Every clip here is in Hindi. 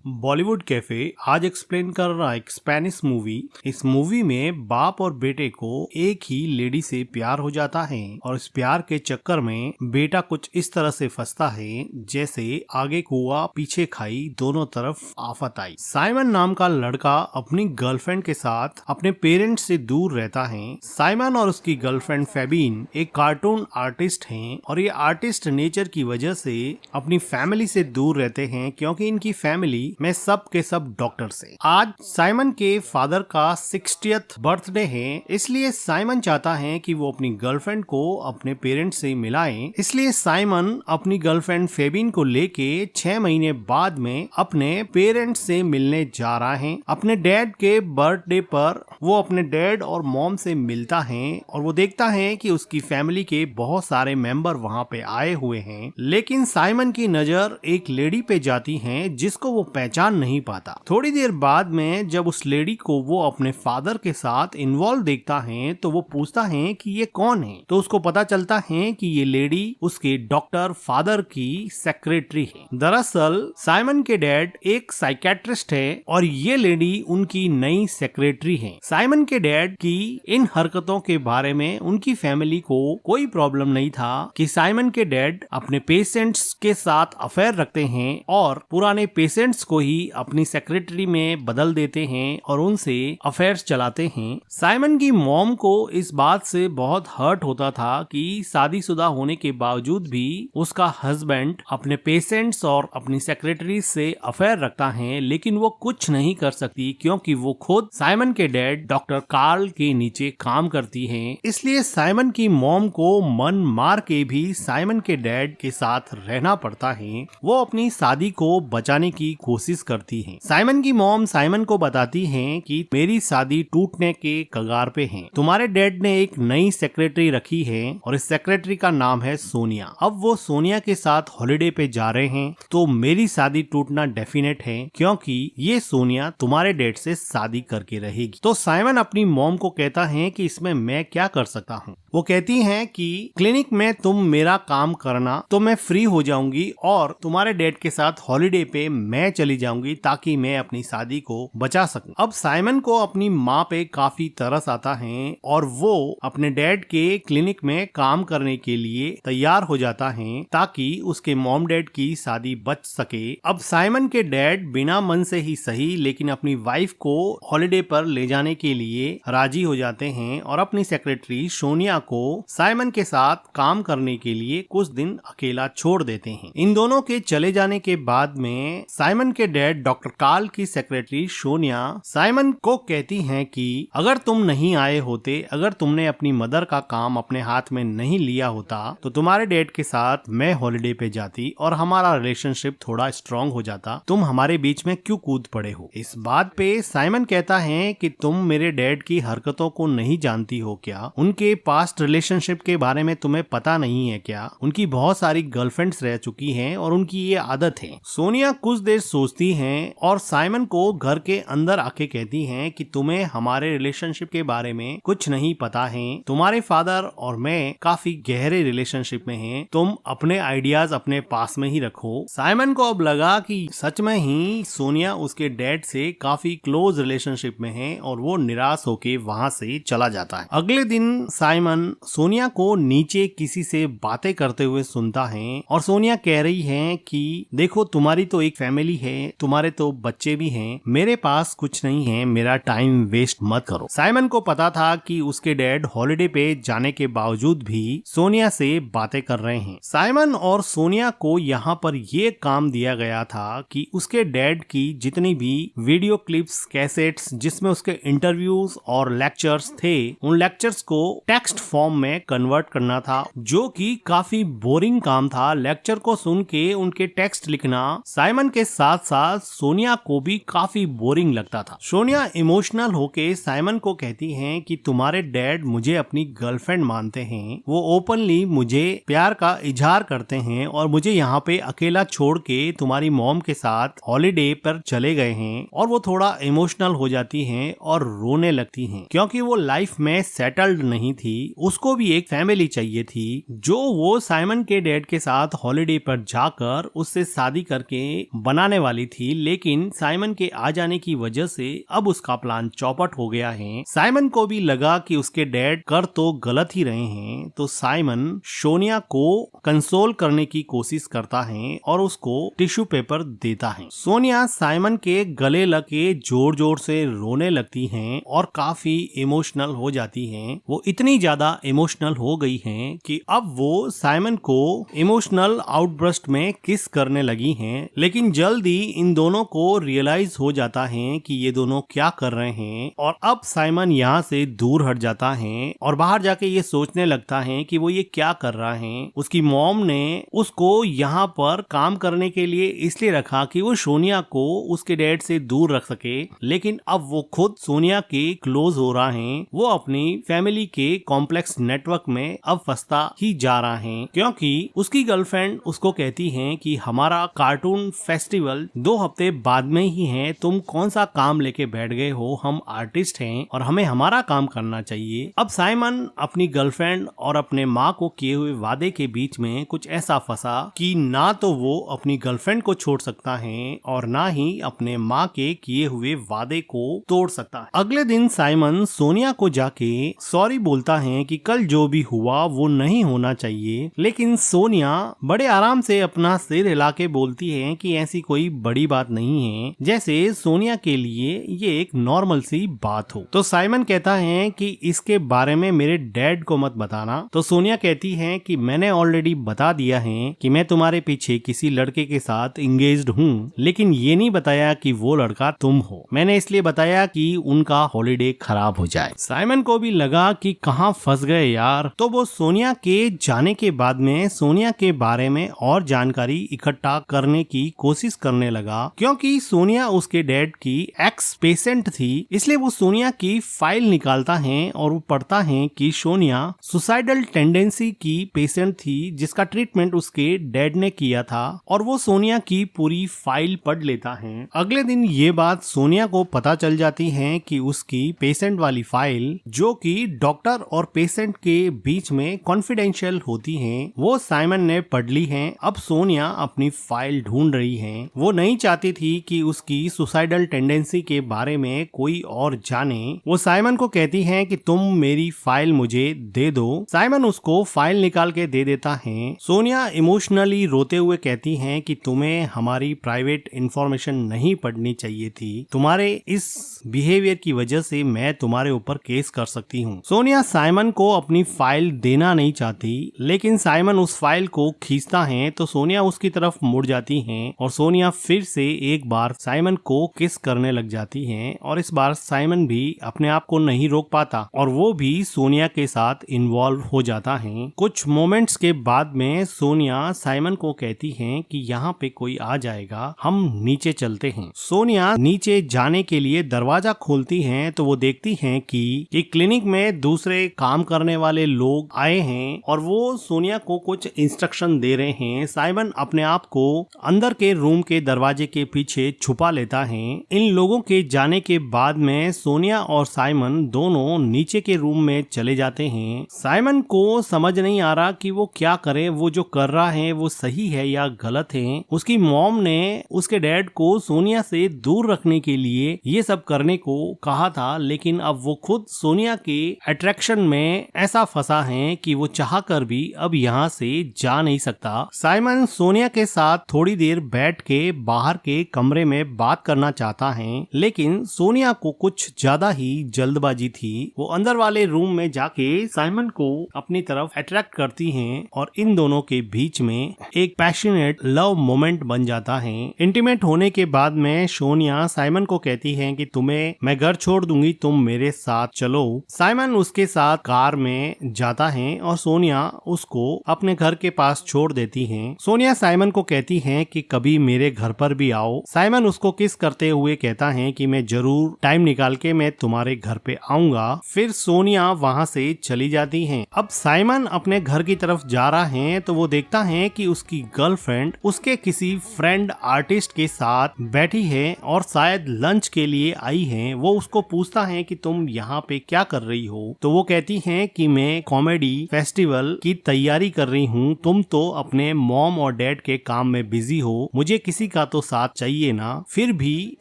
बॉलीवुड कैफे आज एक्सप्लेन कर रहा है एक स्पेनिश मूवी। इस मूवी में बाप और बेटे को एक ही लेडी से प्यार हो जाता है और इस प्यार के चक्कर में बेटा कुछ इस तरह से फंसता है जैसे आगे कुआ पीछे खाई, दोनों तरफ आफत आई। साइमन नाम का लड़का अपनी गर्लफ्रेंड के साथ अपने पेरेंट्स से दूर रहता है। साइमन और उसकी गर्लफ्रेंड फेबिन एक कार्टून आर्टिस्ट हैं और ये आर्टिस्ट नेचर की वजह से अपनी फैमिली से दूर रहते हैं क्योंकि इनकी फैमिली में सब के सब डॉक्टर्स हैं। आज साइमन के फादर का 60th बर्थडे है, इसलिए साइमन चाहता है कि वो अपनी गर्लफ्रेंड को अपने पेरेंट्स से मिलाएं। इसलिए साइमन अपनी गर्लफ्रेंड फेबिन को लेके 6 महीने बाद में अपने पेरेंट्स से मिलने जा रहा है। अपने डैड के बर्थडे पर वो अपने डैड और मॉम से मिलता है और वो देखता है कि उसकी फैमिली के बहुत सारे मेंबर वहाँ पे आए हुए हैं, लेकिन साइमन की नजर एक लेडी पे जाती है जिसको वो पहचान नहीं पाता। थोड़ी देर बाद में जब उस लेडी को वो अपने फादर के साथ इन्वॉल्व देखता है तो वो पूछता है कि ये कौन है, तो उसको पता चलता है कि ये लेडी उसके डॉक्टर फादर की सेक्रेटरी है। दरअसल साइमन के डैड एक साइकेट्रिस्ट है और ये लेडी उनकी नई सेक्रेटरी है। साइमन के डैड की इन हरकतों के बारे में उनकी फैमिली को कोई प्रॉब्लम नहीं था कि साइमन के डैड अपने पेशेंट्स के साथ अफेयर रखते हैं और पुराने पेशेंट्स को ही अपनी सेक्रेटरी में बदल देते हैं और उनसे अफेयर्स चलाते हैं। साइमन की मॉम को इस बात से बहुत हर्ट होता था कि शादीशुदा होने के बावजूद भी उसका हस्बैंड अपने पेशेंट्स और अपनी सेक्रेटरी से अफेयर रखता है, लेकिन वो कुछ नहीं कर सकती क्योंकि वो खुद साइमन के डैड डॉक्टर कार्ल के नीचे काम करती है। इसलिए साइमन की मॉम को मन मार के भी साइमन के डैड के साथ रहना पड़ता है। वो अपनी शादी को बचाने की कोशिश करती हैं। साइमन की मॉम साइमन को बताती हैं कि मेरी शादी टूटने के कगार पे है। तुम्हारे डैड ने एक नई सेक्रेटरी रखी है और इस सेक्रेटरी का नाम है सोनिया। अब वो सोनिया के साथ हॉलिडे पे जा रहे हैं तो मेरी शादी टूटना डेफिनेट है क्योंकि ये सोनिया तुम्हारे डैड से शादी करके रहेगी। तो साइमन अपनी मॉम को कहता है कि इसमें मैं क्या कर सकता हूँ। वो कहती हैं कि क्लिनिक में तुम मेरा काम करना तो मैं फ्री हो जाऊंगी और तुम्हारे डैड के साथ हॉलिडे पे मैं चली जाऊंगी ताकि मैं अपनी शादी को बचा सकूं। अब साइमन को अपनी माँ पे काफी तरस आता है और वो अपने डैड के क्लिनिक में काम करने के लिए तैयार हो जाता है ताकि उसके मॉम डैड की शादी बच सके। अब साइमन के डैड बिना मन से ही सही लेकिन अपनी वाइफ को हॉलिडे पर ले जाने के लिए राजी हो जाते हैं और अपनी सेक्रेटरी सोनिया को साइमन के साथ काम करने के लिए कुछ दिन अकेला छोड़ देते हैं। इन दोनों के चले जाने के बाद में साइमन के डैड डॉक्टर कार्ल की सेक्रेटरी सोनिया साइमन को कहती हैं कि अगर तुम नहीं आए होते, अगर तुमने अपनी मदर का काम अपने हाथ में नहीं लिया होता तो तुम्हारे डैड के साथ मैं हॉलिडे पे जाती और हमारा रिलेशनशिप थोड़ा स्ट्रॉन्ग हो जाता। तुम हमारे बीच में क्यों कूद पड़े हो। इस बात पे साइमन कहता है कि तुम मेरे डैड की हरकतों को नहीं जानती हो क्या, उनके पास्ट रिलेशनशिप के बारे में तुम्हें पता नहीं है क्या, उनकी बहुत सारी गर्लफ्रेंड्स रह चुकी हैं और उनकी ये आदत है। सोनिया कुछ देर सोचती हैं और साइमन को घर के अंदर आके कहती हैं कि तुम्हें हमारे रिलेशनशिप के बारे में कुछ नहीं पता है। तुम्हारे फादर और मैं काफी गहरे रिलेशनशिप में हैं, तुम अपने आइडियाज अपने पास में ही रखो। साइमन को अब लगा कि सच में ही सोनिया उसके डैड से काफी क्लोज रिलेशनशिप में है और वो निराश होके वहाँ से चला जाता है। अगले दिन साइमन सोनिया को नीचे किसी से बातें करते हुए सुनता है और सोनिया कह रही है कि देखो तुम्हारी तो एक फैमिली है, तुम्हारे तो बच्चे भी हैं, मेरे पास कुछ नहीं है, मेरा टाइम वेस्ट मत करो। साइमन को पता था कि उसके डैड हॉलिडे पे जाने के बावजूद भी सोनिया से बातें कर रहे हैं। साइमन और सोनिया को यहाँ पर ये काम दिया गया था कि उसके डैड की जितनी भी वीडियो क्लिप्स, कैसेट्स जिसमें उसके इंटरव्यूज और लेक्चर्स थे, उन लेक्चर्स को टेक्स्ट फॉर्म में कन्वर्ट करना था, जो कि काफी बोरिंग काम था। लेक्चर को सुन के उनके टेक्स्ट लिखना साइमन के साथ साथ सोनिया को भी काफी बोरिंग लगता था। सोनिया इमोशनल होके साइमन को कहती हैं कि तुम्हारे डैड मुझे अपनी गर्लफ्रेंड मानते हैं, वो ओपनली मुझे प्यार का इजहार करते हैं और मुझे यहाँ पे अकेला छोड़ के तुम्हारी मॉम के साथ हॉलिडे पर चले गए हैं। और वो थोड़ा इमोशनल हो जाती हैं और रोने लगती हैं क्योंकि वो लाइफ में सेटल्ड नहीं थी, उसको भी एक फैमिली चाहिए थी जो वो साइमन के डैड के साथ हॉलिडे पर जाकर उससे शादी करके बनाने वाली थी, लेकिन साइमन के आ जाने की वजह से अब उसका प्लान चौपट हो गया है। साइमन को भी लगा कि उसके डैड कर तो गलत ही रहे हैं, तो साइमन सोनिया को कंसोल करने की कोशिश करता है और उसको टिश्यू पेपर देता है। सोनिया साइमन के गले लग के जोर जोर से रोने लगती हैं और काफी इमोशनल हो जाती हैं। वो इतनी ज्यादा इमोशनल हो गई हैं कि अब वो साइमन को इमोशनल आउटबर्स्ट में किस करने लगी हैं, लेकिन जल्दी इन दोनों को रियलाइज हो जाता है कि ये दोनों क्या कर रहे हैं और अब साइमन यहाँ से दूर हट जाता है और बाहर जाके ये सोचने लगता है कि वो ये क्या कर रहा है। उसकी मॉम ने उसको यहाँ पर काम करने के लिए इसलिए रखा कि वो सोनिया को उसके डैड से दूर रख सके, लेकिन अब वो खुद सोनिया के क्लोज हो रहा है। वो अपनी फैमिली के कॉम्प्लेक्स नेटवर्क में अब फंसता ही जा रहा है, क्योंकि उसकी गर्लफ्रेंड उसको कहती है कि हमारा कार्टून फेस्टिवल 2 हफ्ते बाद में ही है, तुम कौन सा काम लेके बैठ गए हो, हम आर्टिस्ट हैं और हमें हमारा काम करना चाहिए। अब साइमन अपनी गर्लफ्रेंड और अपने माँ को किए हुए वादे के बीच में कुछ ऐसा फंसा कि ना तो वो अपनी गर्लफ्रेंड को छोड़ सकता है और ना ही अपने माँ के किए हुए वादे को तोड़ सकता है। अगले दिन साइमन सोनिया को जाके सॉरी बोलता है कि कल जो भी हुआ वो नहीं होना चाहिए, लेकिन सोनिया बड़े आराम से अपना सिर हिला के बोलती है कि ऐसी कोई बड़ी बात नहीं है, जैसे सोनिया के लिए ये एक नॉर्मल सी बात हो। तो साइमन कहता है कि इसके बारे में मेरे डैड को मत बताना। तो सोनिया कहती है कि मैंने ऑलरेडी बता दिया है कि मैं तुम्हारे पीछे किसी लड़के के साथ इंगेज्ड हूँ, लेकिन ये नहीं बताया कि वो लड़का तुम हो। मैंने इसलिए बताया कि उनका हॉलिडे खराब हो जाए। साइमन को भी लगा कि कहाँ फंस गए यार, तो वो सोनिया के जाने के बाद में सोनिया के बारे में और जानकारी इकट्ठा करने की कोशिश करने लगा, क्योंकि सोनिया उसके डैड की एक्स पेशेंट थी। इसलिए वो सोनिया की फाइल निकालता है और वो पढ़ता है कि सोनिया सुसाइडल टेंडेंसी की पेशेंट थी, जिसका ट्रीटमेंट उसके डैड ने किया था, और वो सोनिया की पूरी फाइल पढ़ लेता है। अगले दिन ये बात सोनिया को पता चल जाती है कि उसकी पेशेंट वाली फाइल, जो कि डॉक्टर और पेशेंट के बीच में कॉन्फिडेंशियल होती है, वो साइमन ने पढ़ ली है। अब सोनिया अपनी फाइल ढूंढ रही है। वो नहीं चाहती थी कि उसकी सुसाइडल टेंडेंसी के बारे में कोई और जाने। वो साइमन को कहती है कि तुम मेरी फाइल मुझे दे दो। साइमन उसको फाइल निकाल के दे देता है। सोनिया इमोशनली रोते हुए कहती है कि तुम्हें हमारी प्राइवेट इंफॉर्मेशन नहीं पढ़नी चाहिए थी, तुम्हारे इस बिहेवियर की वजह से मैं तुम्हारे ऊपर केस कर सकती हूँ। सोनिया साइमन को अपनी फाइल देना नहीं चाहती, लेकिन साइमन उस फाइल को खींचता है तो सोनिया उसकी तरफ मुड़ जाती हैं और सोनिया फिर से एक बार साइमन को किस करने लग जाती हैं, और इस बार साइमन भी अपने आप को नहीं रोक पाता और वो भी सोनिया के साथ इन्वॉल्व हो जाता है। कुछ मोमेंट्स के बाद में सोनिया साइमन को कहती है कि यहाँ पे कोई आ जाएगा, हम नीचे चलते हैं। सोनिया नीचे जाने के लिए दरवाजा खोलती है तो वो देखती है कि क्लिनिक में दूसरे काम करने वाले लोग आए हैं और वो सोनिया को कुछ इंस्ट्रक्शन दे रहे हैं। साइमन अपने आप को अंदर के रूम के दरवाजे के पीछे छुपा लेता है। इन लोगों के जाने के बाद में सोनिया और साइमन दोनों नीचे के रूम में चले जाते हैं। साइमन को समझ नहीं आ रहा कि वो क्या करे, वो जो कर रहा है वो सही है या गलत है। उसकी मॉम ने उसके डैड को सोनिया से दूर रखने के लिए ये सब करने को कहा था, लेकिन अब वो खुद सोनिया के अट्रैक्शन में ऐसा फंसा है कि वो चाहकर भी अब यहाँ से जा नहीं सकता। साइमन सोनिया के साथ थोड़ी देर बैठ के बाहर के कमरे में बात करना चाहता है, लेकिन सोनिया को कुछ ज्यादा ही जल्दबाजी थी। वो अंदर वाले रूम में जाके साइमन को अपनी तरफ अट्रैक्ट करती हैं और इन दोनों के बीच में एक पैशनेट लव मोमेंट बन जाता है। इंटीमेट होने के बाद में सोनिया साइमन को कहती है कि तुम्हें मैं घर छोड़ दूंगी, तुम मेरे साथ चलो। साइमन उसके साथ कार में जाता है और सोनिया उसको अपने घर के पास छोड़ देती है। सोनिया साइमन को कहती है कि कभी मेरे घर पर भी आओ। साइमन उसको किस करते हुए कहता है कि मैं जरूर टाइम निकाल के मैं तुम्हारे घर पे आऊंगा। फिर सोनिया वहाँ से चली जाती है। अब साइमन अपने घर की तरफ जा रहा है तो वो देखता है कि उसकी गर्लफ्रेंड उसके किसी फ्रेंड आर्टिस्ट के साथ बैठी है और शायद लंच के लिए आई है। वो उसको पूछता है कि तुम यहाँ पे क्या कर रही हो, तो वो कहती है कि मैं कॉमेडी फेस्टिवल की तैयारी कर रही हूँ, तुम तो अपने मॉम और डैड के काम में बिजी हो, मुझे किसी का तो साथ चाहिए ना। फिर भी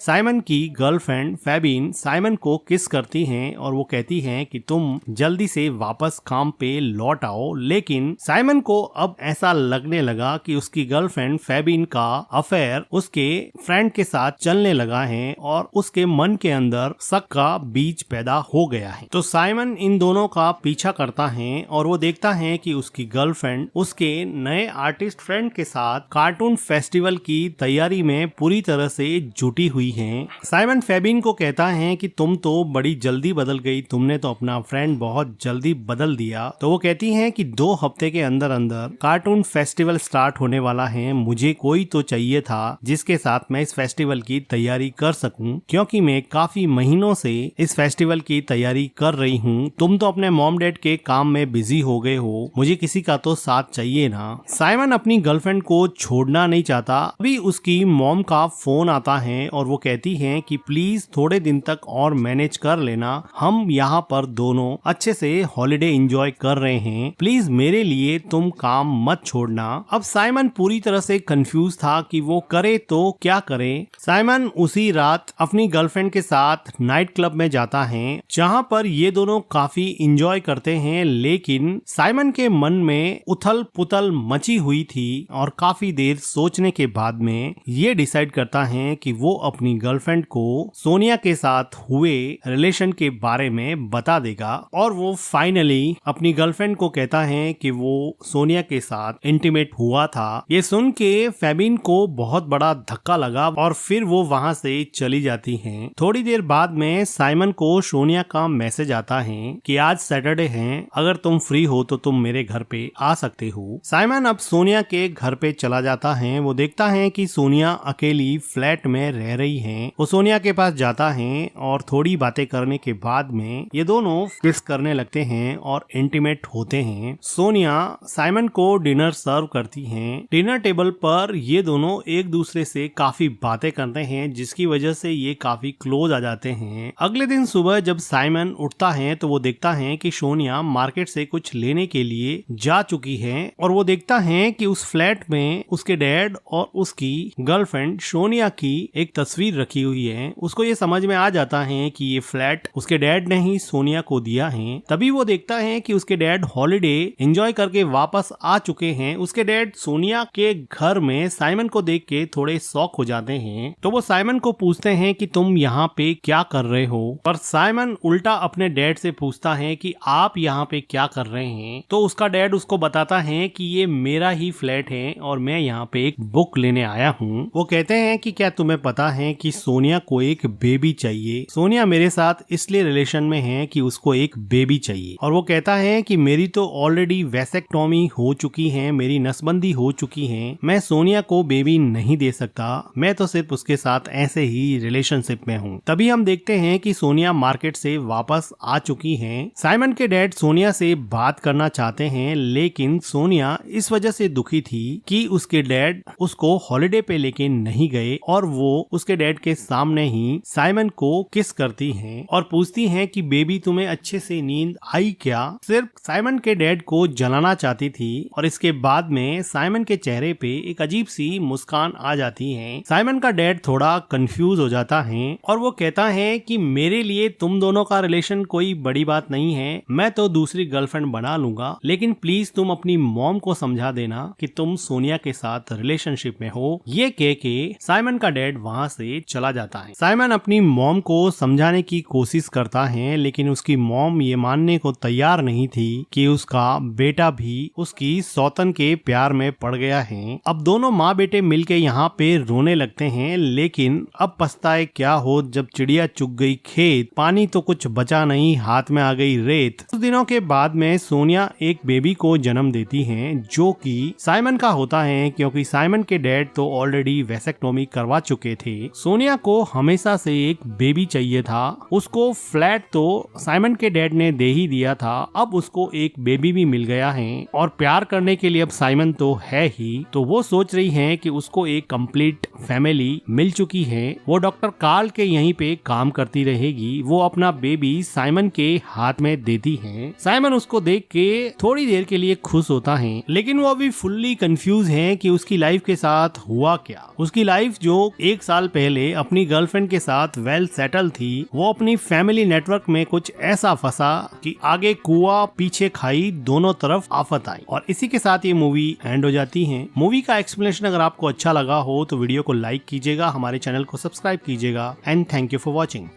साइमन की गर्लफ्रेंड फेबिन साइमन को किस करती हैं और वो कहती हैं कि तुम जल्दी से वापस काम पे लौट आओ। लेकिन साइमन को अब ऐसा लगने लगा कि उसकी गर्लफ्रेंड फेबिन का अफेयर उसके फ्रेंड के साथ चलने लगा है और उसके मन के अंदर शक का बीज पैदा हो गया है। तो साइमन इन दोनों का पीछा करता है और वो देखता है कि उसकी गर्लफ्रेंड उसके नए आर्टिस्ट फ्रेंड के साथ कार्टून फेस्टिवल की तैयारी में पूरी तरह से जुटी हुई है। साइमन फेबिन को कहता है कि तुम तो बड़ी जल्दी बदल गई, तुमने तो अपना फ्रेंड बहुत जल्दी बदल दिया। तो वो कहती है कि 2 हफ्ते के अंदर अंदर कार्टून फेस्टिवल स्टार्ट होने वाला है, मुझे कोई तो चाहिए था जिसके साथ मैं इस फेस्टिवल की तैयारी कर सकूं, क्योंकि मैं काफी महीनों से इस फेस्टिवल की तैयारी कर रही हूं। तुम तो अपने मॉम डैड के काम में बिजी हो गए हो, मुझे किसी का तो साथ चाहिए ना। साइमन अपनी गर्लफ्रेंड को छोड़ना नहीं चाहता। अभी उसकी मॉम का फोन आता है और वो कहती है कि प्लीज थोड़े दिन तक और मैनेज कर लेना, हम यहाँ पर दोनों अच्छे से हॉलिडे एंजॉय कर रहे हैं, प्लीज मेरे लिए तुम काम मत छोड़ना। अब साइमन पूरी तरह से कंफ्यूज था कि वो करे तो क्या करे। साइमन उसी रात अपनी गर्लफ्रेंड के साथ नाइट क्लब में जाता है, जहाँ पर ये दोनों काफी एंजॉय करते हैं। लेकिन साइमन के मन में उथल पुथल मची हुई थी और काफी देर सोचने के बाद में ये डिसाइड करता है कि वो अपनी गर्लफ्रेंड को सोनिया के साथ हुए रिलेशन के बारे में बता देगा। और वो फाइनली अपनी गर्लफ्रेंड को कहता है कि वो सोनिया के साथ इंटीमेट हुआ था। ये सुन के फेबिन को बहुत बड़ा धक्का लगा और फिर वो वहाँ से चली जाती हैं। थोड़ी देर बाद में साइमन को सोनिया का मैसेज आता है कि आज सैटरडे है, अगर तुम फ्री हो तो तुम मेरे घर पे आ सकते हो। साइमन अब सोनिया के घर पे चला जाता है। वो देखता है कि सोनिया अकेली फ्लैट में रह रही है। वो सोनिया के पास जाता है और थोड़ी बातें करने के बाद में ये दोनों किस करने लगते हैं और इंटीमेट होते हैं। सोनिया साइमन को डिनर सर्व करती है। डिनर टेबल पर ये दोनों एक दूसरे से काफी बातें करते हैं, जिसकी वजह से ये काफी क्लोज आ जाते हैं। अगले दिन सुबह जब साइमन उठता है तो वो देखता है कि सोनिया मार्केट से कुछ लेने के लिए जा चुकी है और वो देखता है कि उस फ्लैट में उसके डैड और उसकी गर्लफ्रेंड सोनिया की एक तस्वीर रखी हुई है। उसको ये समझ में आ जाता है कि ये फ्लैट उसके डैड ने ही सोनिया को दिया है। तभी वो देखता है कि उसके डैड हॉलिडे एंजॉय करके वापस आ चुके हैं। उसके डैड सोनिया के घर में साइमन को देख के थोड़े शॉक हो जाते हैं। तो वो साइमन को पूछते हैं कि तुम यहाँ पे क्या कर रहे हो, पर साइमन उल्टा अपने डैड से पूछता है कि आप यहाँ पे क्या कर रहे हैं। तो उसका डैड उसको बताता है कि ये मेरा ही फ्लैट है और मैं यहाँ पे एक बुक लेने आया हूँ। वो कहते हैं कि क्या तुम्हें पता है कि सोनिया को एक बेबी चाहिए। सोनिया मेरे साथ इसलिए रिलेशन में है कि उसको एक बेबी चाहिए। और वो कहता है कि मेरी तो ऑलरेडी वैसेक्टोमी हो चुकी है, मेरी नसबंदी हो चुकी है, मैं सोनिया को बेबी नहीं दे सकता, मैं तो सिर्फ उसके साथ ऐसे ही रिलेशनशिप में हूँ। तभी हम देखते हैं कि सोनिया मार्केट से वापस आ चुकी है। साइमन के डैड सोनिया से बात करना चाहते हैं, लेकिन सोनिया इस वजह से दुखी थी कि उसके डैड उसको हॉलिडे पे लेके नहीं गए और वो उसके डैड के सामने ही साइमन को किस करती हैं और पूछती हैं कि बेबी तुम्हें अच्छे से नींद आई क्या। सिर्फ साइमन के डैड को जलाना चाहती थी और इसके बाद में साइमन के चेहरे पे एक अजीब सी मुस्कान आ जाती है। साइमन का डैड थोड़ा कंफ्यूज हो जाता है और वो कहता है कि मेरे लिए तुम दोनों का रिलेशन कोई बड़ी बात नहीं है, मैं तो दूसरी गर्लफ्रेंड बना लूंगा, लेकिन प्लीज तुम अपनी मॉम को समझा देना कि तुम सोनिया के साथ रिलेशनशिप में हो। ये कह के साइमन का डैड वहाँ से चला जाता है। साइमन अपनी मॉम को समझाने की कोशिश करता है, लेकिन उसकी मॉम ये मानने को तैयार नहीं थी कि उसका बेटा भी उसकी सौतन के प्यार में पड़ गया है। अब दोनों माँ बेटे मिलके यहाँ पे रोने लगते हैं, लेकिन अब पछताए क्या हो जब चिड़िया चुग गई खेत, पानी तो कुछ बचा नहीं, हाथ में आ गई रेत। कुछ दिनों के बाद में सोनिया एक बेबी को जन्म देती हैं, जो कि साइमन का होता है, क्योंकि साइमन के डैड तो ऑलरेडी वैसेक्टोमी करवा चुके थे। सोनिया को हमेशा से एक बेबी चाहिए था। उसको फ्लैट तो साइमन के डैड ने दे ही दिया था, अब उसको एक बेबी भी मिल गया है और प्यार करने के लिए अब साइमन तो है ही। तो वो सोच रही है कि उसको एक कंप्लीट फैमिली मिल चुकी है। वो डॉक्टर कार्ल के यहीं पे काम करती रहेगी। वो अपना बेबी साइमन के हाथ में देती है। साइमन उसको देख के थोड़ी देर के लिए खुश होता है, लेकिन वो अभी फुल्ली कंफ्यूज है कि उसकी लाइफ के साथ हुआ किया। उसकी लाइफ जो 1 साल पहले अपनी गर्लफ्रेंड के साथ वेल सेटल थी, वो अपनी फैमिली नेटवर्क में कुछ ऐसा फंसा कि आगे कुआं पीछे खाई, दोनों तरफ आफत आई। और इसी के साथ ये मूवी एंड हो जाती है। मूवी का एक्सप्लेनेशन अगर आपको अच्छा लगा हो तो वीडियो को लाइक कीजिएगा, हमारे चैनल को सब्सक्राइब कीजिएगा and thank you for watching.